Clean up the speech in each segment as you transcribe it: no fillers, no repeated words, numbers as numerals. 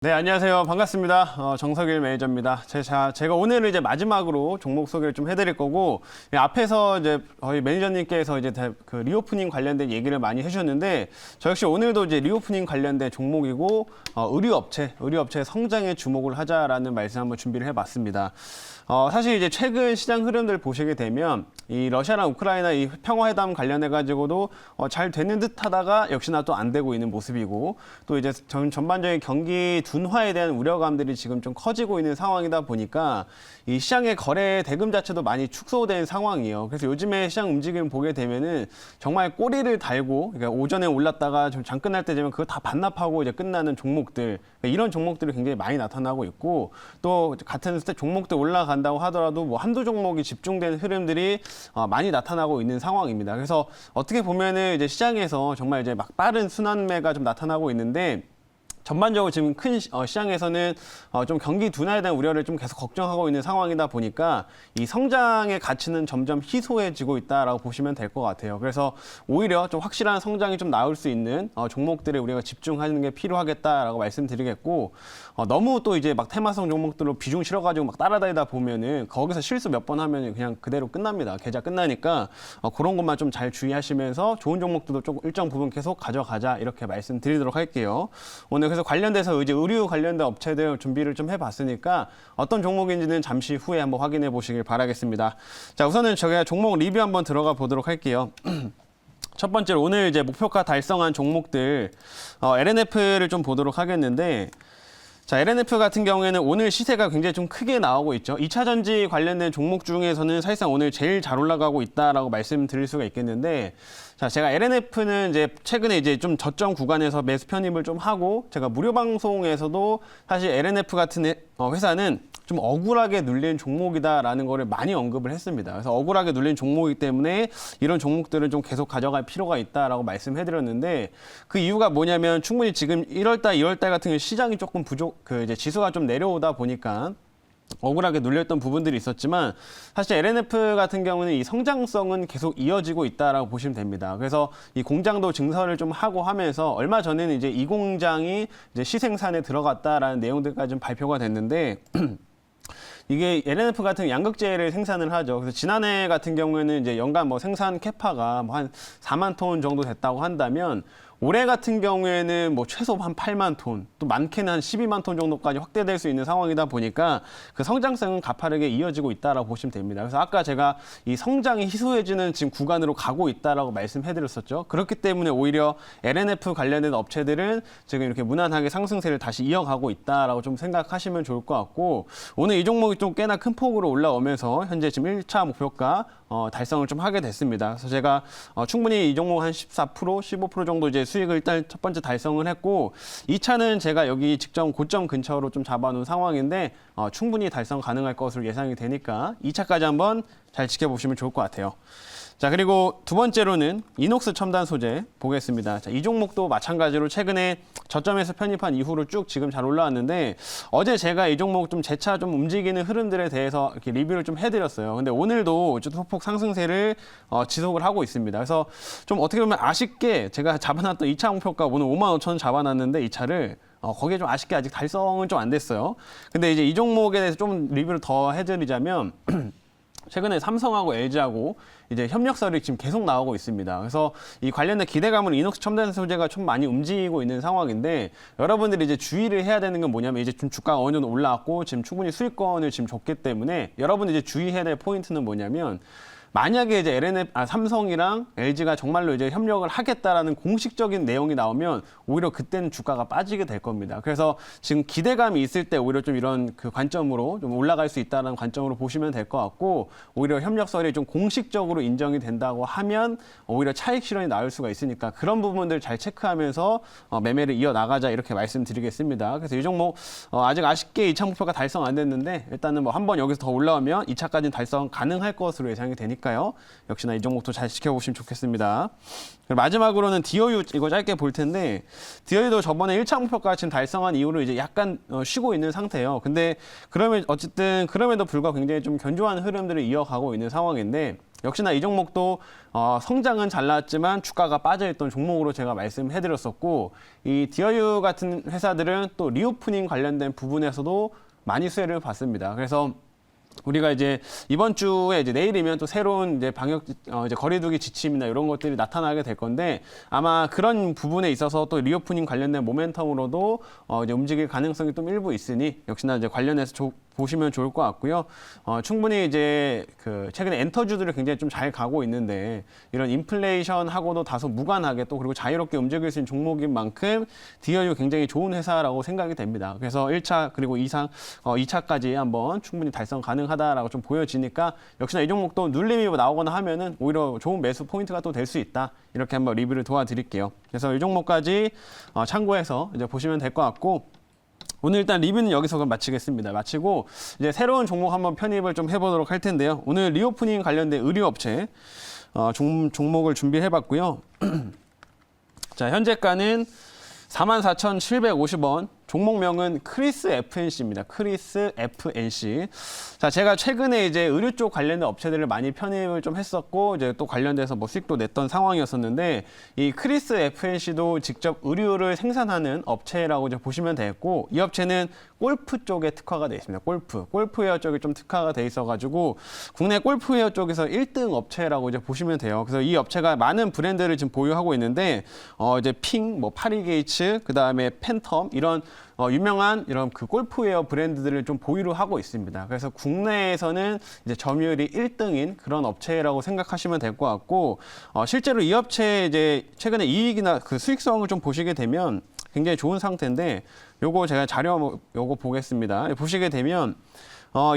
네, 안녕하세요. 반갑습니다. 정석일 매니저입니다. 제가 오늘은 이제 마지막으로 종목 소개를 좀 해드릴 거고, 앞에서 이제 저희 매니저님께서 이제 그 리오프닝 관련된 얘기를 많이 해주셨는데, 저 역시 오늘도 이제 리오프닝 관련된 종목이고, 의류업체 성장에 주목을 하자라는 말씀 한번 준비를 해봤습니다. 사실 이제 최근 시장 흐름들 보시게 되면 이 러시아랑 우크라이나 이 평화회담 관련해가지고도 잘 되는 듯 하다가 역시나 또 안 되고 있는 모습이고 또 이제 전반적인 경기 둔화에 대한 우려감들이 지금 좀 커지고 있는 상황이다 보니까 이 시장의 거래 대금 자체도 많이 축소된 상황이에요. 그래서 요즘에 시장 움직임 보게 되면은 정말 꼬리를 달고 그러니까 오전에 올랐다가 좀 장 끝날 때 되면 그거 다 반납하고 이제 끝나는 종목들 그러니까 이런 종목들이 굉장히 많이 나타나고 있고 또 같은 종목들 올라간다고 하더라도 뭐 한두 종목이 집중된 흐름들이 많이 나타나고 있는 상황입니다. 그래서 어떻게 보면은 이제 시장에서 정말 이제 막 빠른 순환매가 좀 나타나고 있는데 전반적으로 지금 큰 시장에서는 좀 경기 둔화에 대한 우려를 좀 계속 걱정하고 있는 상황이다 보니까 이 성장의 가치는 점점 희소해지고 있다라고 보시면 될 것 같아요. 그래서 오히려 좀 확실한 성장이 좀 나올 수 있는 종목들에 우리가 집중하는 게 필요하겠다라고 말씀드리겠고 너무 또 이제 막 테마성 종목들로 비중 실어가지고 막 따라다니다 보면은 거기서 실수 몇 번 하면 그냥 그대로 끝납니다. 계좌 끝나니까 그런 것만 좀 잘 주의하시면서 좋은 종목들도 좀 일정 부분 계속 가져가자 이렇게 말씀드리도록 할게요. 오늘 그래서 관련돼서 이제 의류 관련된 업체들 준비를 좀 해봤으니까 어떤 종목인지는 잠시 후에 한번 확인해 보시길 바라겠습니다. 자, 우선은 제가 종목 리뷰 한번 들어가 보도록 할게요. 첫 번째로 오늘 이제 목표가 달성한 종목들 LNF를 좀 보도록 하겠는데 자, LNF 같은 경우에는 오늘 시세가 굉장히 좀 크게 나오고 있죠. 2차 전지 관련된 종목 중에서는 사실상 오늘 제일 잘 올라가고 있다라고 말씀드릴 수가 있겠는데 자, 제가 LNF는 이제 최근에 이제 좀 저점 구간에서 매수 편입을 좀 하고 제가 무료 방송에서도 사실 LNF 같은 회사는 좀 억울하게 눌린 종목이다라는 거를 많이 언급을 했습니다. 그래서 억울하게 눌린 종목이기 때문에 이런 종목들을 좀 계속 가져갈 필요가 있다라고 말씀해드렸는데 그 이유가 뭐냐면 충분히 지금 1월달, 2월달 같은 경우 시장이 조금 이제 지수가 좀 내려오다 보니까 억울하게 눌렸던 부분들이 있었지만 사실 LNF 같은 경우는 이 성장성은 계속 이어지고 있다라고 보시면 됩니다. 그래서 이 공장도 증설을 좀 하고 하면서 얼마 전에는 이제 이 공장이 이제 시생산에 들어갔다라는 내용들까지 좀 발표가 됐는데 이게 LNF 같은 양극재를 생산을 하죠. 그래서 지난해 같은 경우에는 이제 연간 뭐 생산 캐파가 뭐 한 4만 톤 정도 됐다고 한다면 올해 같은 경우에는 뭐 최소 한 8만 톤, 또 많게는 한 12만 톤 정도까지 확대될 수 있는 상황이다 보니까 그 성장성은 가파르게 이어지고 있다라고 보시면 됩니다. 그래서 아까 제가 이 성장이 희소해지는 지금 구간으로 가고 있다라고 말씀해드렸었죠. 그렇기 때문에 오히려 LNF 관련된 업체들은 지금 이렇게 무난하게 상승세를 다시 이어가고 있다라고 좀 생각하시면 좋을 것 같고 오늘 이 종목이 좀 꽤나 큰 폭으로 올라오면서 현재 지금 1차 목표가 달성을 좀 하게 됐습니다. 그래서 제가 충분히 이 종목 한 14%, 15% 정도 이제 수익을 일단 첫 번째 달성을 했고 2차는 제가 여기 직전 고점 근처로 좀 잡아놓은 상황인데 충분히 달성 가능할 것으로 예상이 되니까 2차까지 한번 잘 지켜보시면 좋을 것 같아요. 자, 그리고 두 번째로는 이녹스 첨단 소재 보겠습니다. 자, 이 종목도 마찬가지로 최근에 저점에서 편입한 이후로 쭉 지금 잘 올라왔는데 어제 제가 이 종목 좀 재차 좀 움직이는 흐름들에 대해서 이렇게 리뷰를 좀 해드렸어요. 근데 오늘도 소폭 상승세를 지속을 하고 있습니다. 그래서 좀 어떻게 보면 아쉽게 제가 잡아놨던 2차 목표가 오늘 5만 5천 원 잡아놨는데 이 차를 거기에 좀 아쉽게 아직 달성은 좀 안 됐어요. 근데 이제 이 종목에 대해서 좀 리뷰를 더 해드리자면 최근에 삼성하고 LG하고 이제 협력설이 지금 계속 나오고 있습니다. 그래서 이 관련된 기대감을 이녹스 첨단 소재가 좀 많이 움직이고 있는 상황인데 여러분들이 이제 주의를 해야 되는 건 뭐냐면 이제 좀 주가가 어느 정도 올라왔고 지금 충분히 수익권을 지금 줬기 때문에 여러분들이 이제 주의해야 될 포인트는 뭐냐면 만약에 이제 삼성이랑 LG가 정말로 이제 협력을 하겠다라는 공식적인 내용이 나오면 오히려 그때는 주가가 빠지게 될 겁니다. 그래서 지금 기대감이 있을 때 오히려 좀 이런 그 관점으로 좀 올라갈 수 있다는 관점으로 보시면 될 것 같고 오히려 협력설이 좀 공식적으로 인정이 된다고 하면 오히려 차익 실현이 나올 수가 있으니까 그런 부분들 잘 체크하면서 매매를 이어나가자 이렇게 말씀드리겠습니다. 그래서 이 종목 아직 아쉽게 2차 목표가 달성 안 됐는데 일단은 뭐 한번 여기서 더 올라오면 2차까지는 달성 가능할 것으로 예상이 되니까 역시나 이 종목도 잘 지켜보시면 좋겠습니다. 마지막으로는 디어유 이거 짧게 볼 텐데 디어유도 저번에 1차 목표가 지금 달성한 이후로 이제 약간 쉬고 있는 상태예요. 근데 그러면 어쨌든 그럼에도 불구하고 굉장히 좀 견조한 흐름들을 이어가고 있는 상황인데 역시나 이 종목도 성장은 잘 나왔지만 주가가 빠져있던 종목으로 제가 말씀해드렸었고, 이 디어유 같은 회사들은 또 리오프닝 관련된 부분에서도 많이 수혜를 받습니다. 그래서 우리가 이제 이번 주에 이제 내일이면 또 새로운 이제 방역 이제 거리두기 지침이나 이런 것들이 나타나게 될 건데, 아마 그런 부분에 있어서 또 리오프닝 관련된 모멘텀으로도 이제 움직일 가능성이 좀 일부 있으니 역시나 이제 관련해서 보시면 좋을 것 같고요. 충분히 이제 그 최근에 엔터주들이 굉장히 좀 잘 가고 있는데, 이런 인플레이션하고도 다소 무관하게 또 그리고 자유롭게 움직일 수 있는 종목인 만큼 디어유 굉장히 좋은 회사라고 생각이 됩니다. 그래서 1차 그리고 2차까지 한번 충분히 달성 가능하다라고 좀 보여지니까, 역시나 이 종목도 눌림이 나오거나 하면은 오히려 좋은 매수 포인트가 또 될 수 있다. 이렇게 한번 리뷰를 도와드릴게요. 그래서 이 종목까지 참고해서 이제 보시면 될 것 같고, 오늘 일단 리뷰는 여기서 그럼 마치겠습니다. 마치고 이제 새로운 종목 한번 편입을 좀 해보도록 할 텐데요. 오늘 리오프닝 관련된 의류업체 종목을 준비해봤고요. 자, 현재가는 44,750원. 종목명은 크리스 FNC입니다. 크리스 FNC. 자, 제가 최근에 이제 의류 쪽 관련된 업체들을 많이 편입을 좀 했었고, 이제 또 관련돼서 뭐 수익도 냈던 상황이었었는데, 이 크리스 FNC도 직접 의류를 생산하는 업체라고 이제 보시면 되겠고, 이 업체는 골프 쪽에 특화가 되어 있습니다. 골프웨어 쪽에 좀 특화가 돼 있어가지고, 국내 골프웨어 쪽에서 1등 업체라고 이제 보시면 돼요. 그래서 이 업체가 많은 브랜드를 지금 보유하고 있는데, 이제 핑, 뭐 파리게이츠, 그 다음에 팬텀, 이런 유명한 이런 그 골프웨어 브랜드들을 좀 보유를 하고 있습니다. 그래서 국내에서는 이제 점유율이 1등인 그런 업체라고 생각하시면 될 것 같고, 실제로 이 업체 이제 최근에 이익이나 그 수익성을 좀 보시게 되면 굉장히 좋은 상태인데, 요거 제가 자료 요거 보겠습니다. 보시게 되면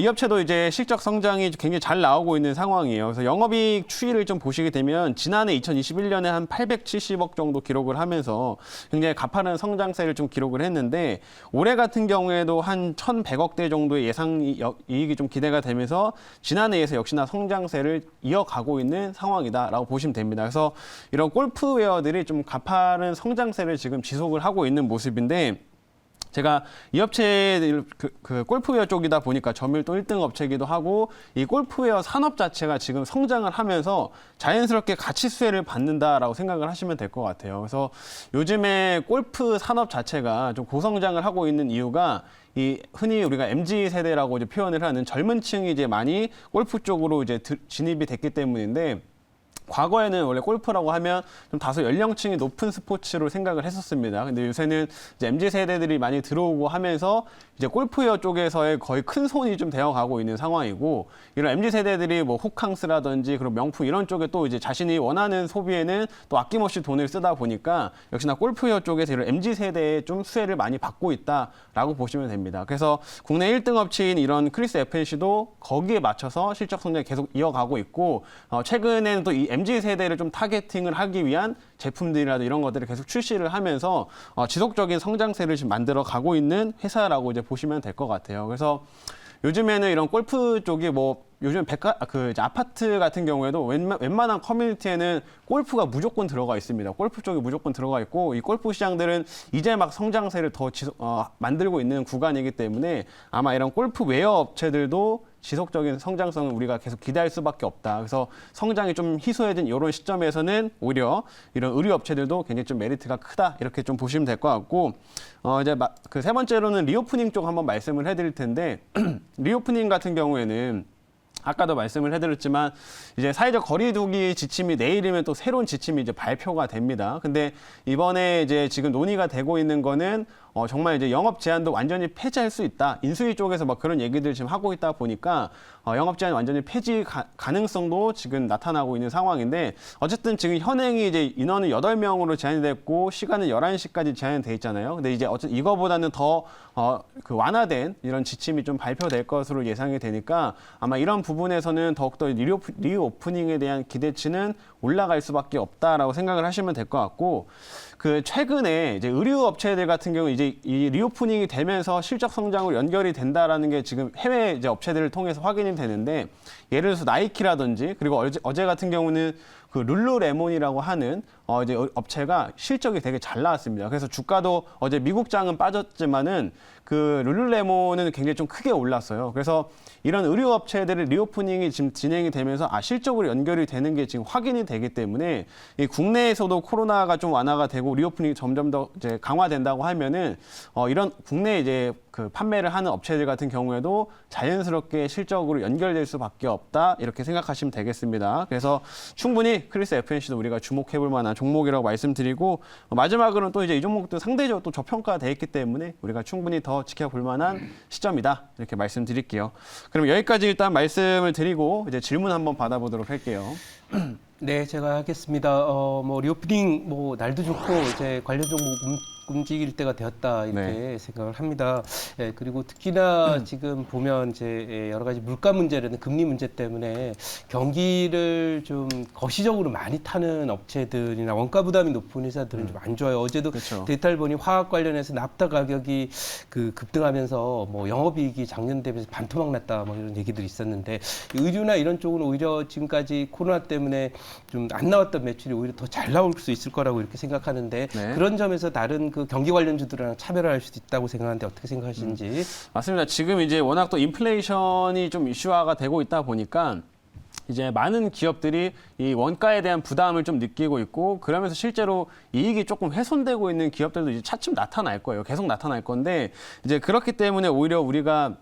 이 업체도 이제 실적 성장이 굉장히 잘 나오고 있는 상황이에요. 그래서 영업이익 추이를 좀 보시게 되면 지난해 2021년에 한 870억 정도 기록을 하면서 굉장히 가파른 성장세를 좀 기록을 했는데, 올해 같은 경우에도 한 1,100억대 정도의 예상 이익이 좀 기대가 되면서 지난해에서 역시나 성장세를 이어가고 있는 상황이다라고 보시면 됩니다. 그래서 이런 골프웨어들이 좀 가파른 성장세를 지금 지속을 하고 있는 모습인데, 제가 이 업체 그 골프웨어 쪽이다 보니까 점유율 또 1등 업체이기도 하고, 이 골프웨어 산업 자체가 지금 성장을 하면서 자연스럽게 가치 수혜를 받는다라고 생각을 하시면 될 것 같아요. 그래서 요즘에 골프 산업 자체가 좀 고성장을 하고 있는 이유가, 이 흔히 우리가 MZ 세대라고 이제 표현을 하는 젊은 층이 이제 많이 골프 쪽으로 이제 진입이 됐기 때문인데, 과거에는 원래 골프라고 하면 좀 다소 연령층이 높은 스포츠로 생각을 했었습니다. 근데 요새는 이제 MZ 세대들이 많이 들어오고 하면서 이제 골프웨어 쪽에서의 거의 큰 손이 좀 되어가고 있는 상황이고, 이런 MZ 세대들이 뭐 호캉스라든지 그런 명품 이런 쪽에 또 이제 자신이 원하는 소비에는 또 아낌없이 돈을 쓰다 보니까 역시나 골프웨어 쪽에서 이런 MZ 세대에 좀 수혜를 많이 받고 있다라고 보시면 됩니다. 그래서 국내 1등 업체인 이런 크리스 FNC도 거기에 맞춰서 실적 성장이 계속 이어가고 있고, 최근에는 또 이 MZ 세대를 좀 타겟팅을 하기 위한 제품들이라도 이런 것들을 계속 출시를 하면서 지속적인 성장세를 지금 만들어 가고 있는 회사라고 이제 보시면 될 것 같아요. 그래서 요즘에는 이런 골프 쪽이 뭐 요즘 이제 아파트 같은 경우에도 웬만한 커뮤니티에는 골프가 무조건 들어가 있습니다. 골프 쪽이 무조건 들어가 있고, 이 골프 시장들은 이제 막 성장세를 더 만들고 있는 구간이기 때문에 아마 이런 골프 웨어 업체들도 지속적인 성장성을 우리가 계속 기대할 수밖에 없다. 그래서 성장이 좀 희소해진 이런 시점에서는 오히려 이런 의류 업체들도 굉장히 좀 메리트가 크다. 이렇게 좀 보시면 될 것 같고, 이제 그 세 번째로는 리오프닝 쪽 한번 말씀을 해드릴 텐데, 리오프닝 같은 경우에는 아까도 말씀을 해드렸지만 이제 사회적 거리두기 지침이 내일이면 또 새로운 지침이 이제 발표가 됩니다. 근데 이번에 이제 지금 논의가 되고 있는 거는 정말 이제 영업 제한도 완전히 폐지할 수 있다. 인수위 쪽에서 막 그런 얘기들 지금 하고 있다 보니까 영업 제한 완전히 폐지 가능성도 지금 나타나고 있는 상황인데, 어쨌든 지금 현행이 이제 인원은 8명으로 제한이 됐고 시간은 11시까지 제한이 돼 있잖아요. 근데 이제 어쨌든 이거보다는 더 그 완화된 이런 지침이 좀 발표될 것으로 예상이 되니까 아마 이런 부분에서는 더욱더 리오프닝에 대한 기대치는 올라갈 수밖에 없다라고 생각을 하시면 될 것 같고, 그 최근에 이제 의류 업체들 같은 경우 이제 이 리오프닝이 되면서 실적 성장으로 연결이 된다라는 게 지금 해외 이제 업체들을 통해서 확인이 되는데, 예를 들어서 나이키라든지, 그리고 어제 같은 경우는 그 룰루레몬이라고 하는 이제 업체가 실적이 되게 잘 나왔습니다. 그래서 주가도 어제 미국장은 빠졌지만은 그 룰루레몬은 굉장히 좀 크게 올랐어요. 그래서 이런 의류 업체들의 리오프닝이 지금 진행이 되면서 실적으로 연결이 되는 게 지금 확인이 되기 때문에 이 국내에서도 코로나가 좀 완화가 되고 리오프닝이 점점 더 이제 강화된다고 하면은 이런 국내 이제 그 판매를 하는 업체들 같은 경우에도 자연스럽게 실적으로 연결될 수밖에 없다 이렇게 생각하시면 되겠습니다. 그래서 충분히 크리스 FNC도 우리가 주목해볼 만한 종목이라고 말씀드리고 마지막으로는 또 이제 이 종목도 상대적으로 또 저평가돼 있기 때문에 우리가 충분히 더 지켜볼 만한 시점이다 이렇게 말씀드릴게요. 그럼 여기까지 일단 말씀을 드리고 이제 질문 한번 받아보도록 할게요. 네, 제가 하겠습니다. 리오프닝 날도 좋고 이제 관련 종목 움직일 때가 되었다 이렇게 생각을 합니다. 예, 그리고 특히나 지금 보면 이제 여러 가지 물가 문제라든 금리 문제 때문에 경기를 좀 거시적으로 많이 타는 업체들이나 원가 부담이 높은 회사들은 좀 안 좋아요. 어제도 그렇죠. 데이터를 보니 화학 관련해서 납타 가격이 급등하면서 영업이익이 작년 대비해서 반토막 났다 이런 얘기들이 있었는데 의류나 이런 쪽은 오히려 지금까지 코로나 때문에 좀 안 나왔던 매출이 오히려 더 잘 나올 수 있을 거라고 이렇게 생각하는데 그런 점에서 다른 그 경기 관련주들이랑 차별화할 수도 있다고 생각하는데 어떻게 생각하시는지? 맞습니다. 지금 이제 워낙 또 인플레이션이 좀 이슈화가 되고 있다 보니까 이제 많은 기업들이 이 원가에 대한 부담을 좀 느끼고 있고 그러면서 실제로 이익이 조금 훼손되고 있는 기업들도 이제 차츰 나타날 거예요. 계속 나타날 건데 이제 그렇기 때문에 오히려 우리가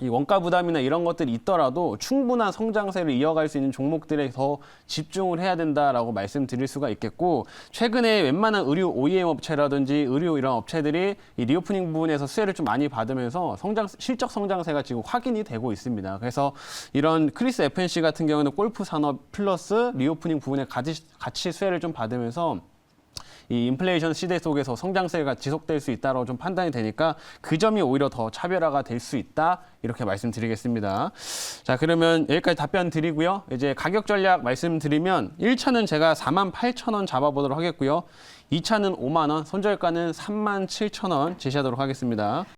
이 원가 부담이나 이런 것들이 있더라도 충분한 성장세를 이어갈 수 있는 종목들에 더 집중을 해야 된다라고 말씀드릴 수가 있겠고 최근에 웬만한 의류 OEM 업체라든지 의류 이런 업체들이 이 리오프닝 부분에서 수혜를 좀 많이 받으면서 실적 성장세가 지금 확인이 되고 있습니다. 그래서 이런 크리스 FNC 같은 경우는 골프 산업 플러스 리오프닝 부분에 같이 수혜를 좀 받으면서 이 인플레이션 시대 속에서 성장세가 지속될 수 있다고 좀 판단이 되니까 그 점이 오히려 더 차별화가 될 수 있다 이렇게 말씀드리겠습니다. 자, 그러면 여기까지 답변 드리고요. 이제 가격 전략 말씀드리면 1차는 제가 48,000원 잡아보도록 하겠고요. 2차는 5만 원, 손절가는 37,000원 제시하도록 하겠습니다.